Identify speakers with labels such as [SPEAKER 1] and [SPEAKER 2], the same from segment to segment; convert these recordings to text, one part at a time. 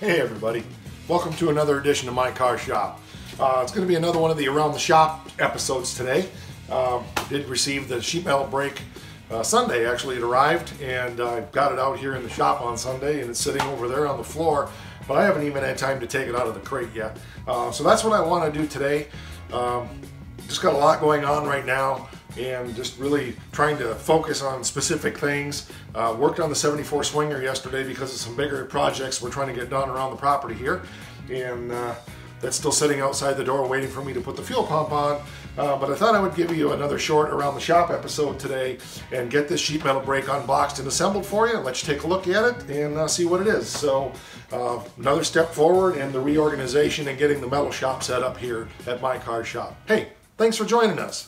[SPEAKER 1] Hey everybody, welcome to another edition of My Car Shop. It's going to be another one of the Around the Shop episodes today. Did receive the sheet metal brake Sunday. Actually, it arrived and I got it out here in the shop on Sunday and it's sitting over there on the floor, but I haven't even had time to take it out of the crate yet. So that's what I want to do today. Just got a lot going on right now and just really trying to focus on specific things. Worked on the 74 Swinger yesterday because of some bigger projects we're trying to get done around the property here, and that's still sitting outside the door waiting for me to put the fuel pump on. But I thought I would give you another short Around the Shop episode today and get this sheet metal brake unboxed and assembled for you and let you take a look at it and see what it is. So another step forward in the reorganization and getting the metal shop set up here at My Car Shop. Hey, thanks for joining us.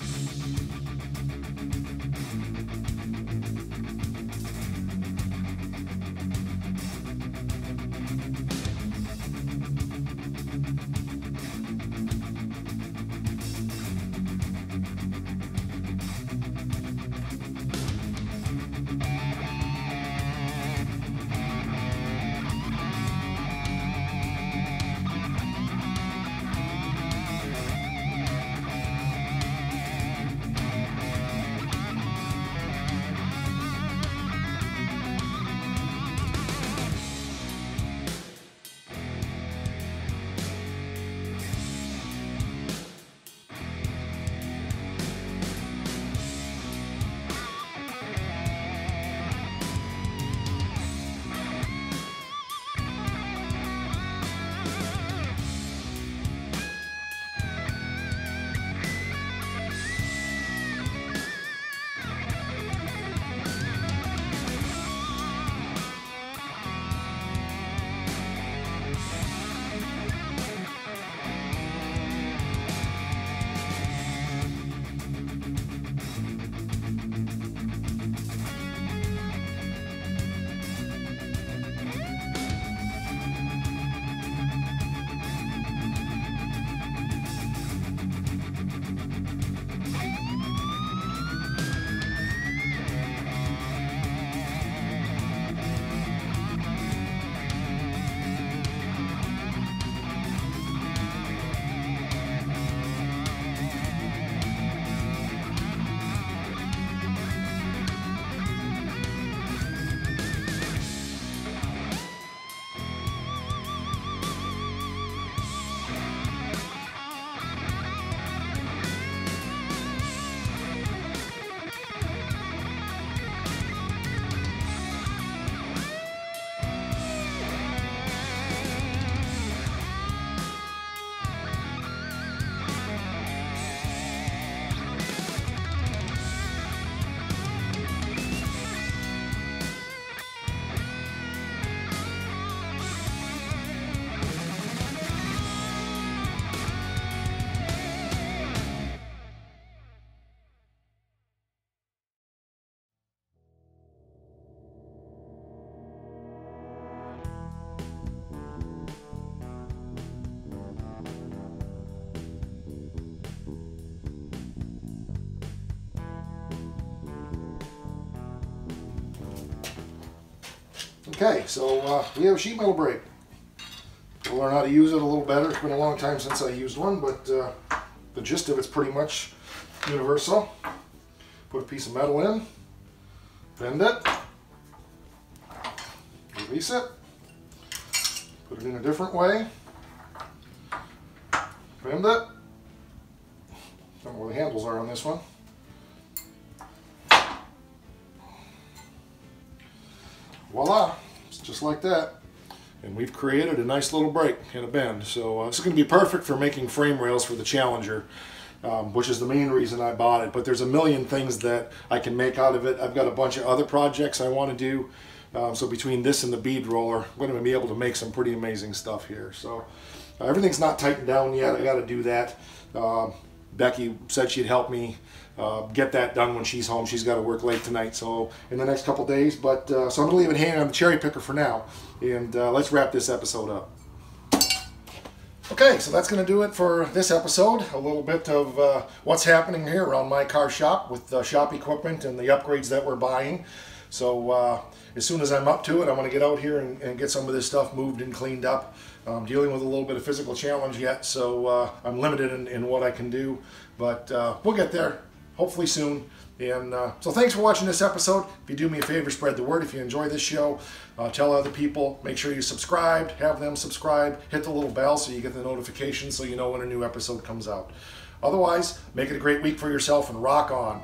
[SPEAKER 1] Okay, so we have a sheet metal brake. We'll learn how to use it a little better. It's been a long time since I used one, but the gist of it's pretty much universal. Put a piece of metal in, bend it, release it, put it in a different way, bend it. I don't know where the handles are on this one. Voila, it's just like that. And we've created a nice little brake and a bend. So this is going to be perfect for making frame rails for the Challenger, which is the main reason I bought it. But there's a million things that I can make out of it. I've got a bunch of other projects I want to do. So between this and the bead roller, I'm going to be able to make some pretty amazing stuff here. So everything's not tightened down yet. I got to do that. Becky said she'd help me get that done when she's home. She's got to work late tonight, so in the next couple days. But so I'm going to leave it hanging on the cherry picker for now, and let's wrap this episode up. Okay, so that's going to do it for this episode. A little bit of what's happening here around My Car Shop with the shop equipment and the upgrades that we're buying. So as soon as I'm up to it, I want to get out here and get some of this stuff moved and cleaned up. I'm dealing with a little bit of physical challenge yet, so I'm limited in what I can do, but we'll get there hopefully soon. And so thanks for watching this episode. If you do me a favor, spread the word. If you enjoy this show, tell other people. Make sure you subscribe, have them subscribe, hit the little bell so you get the notifications so you know when a new episode comes out. Otherwise, make it a great week for yourself and rock on.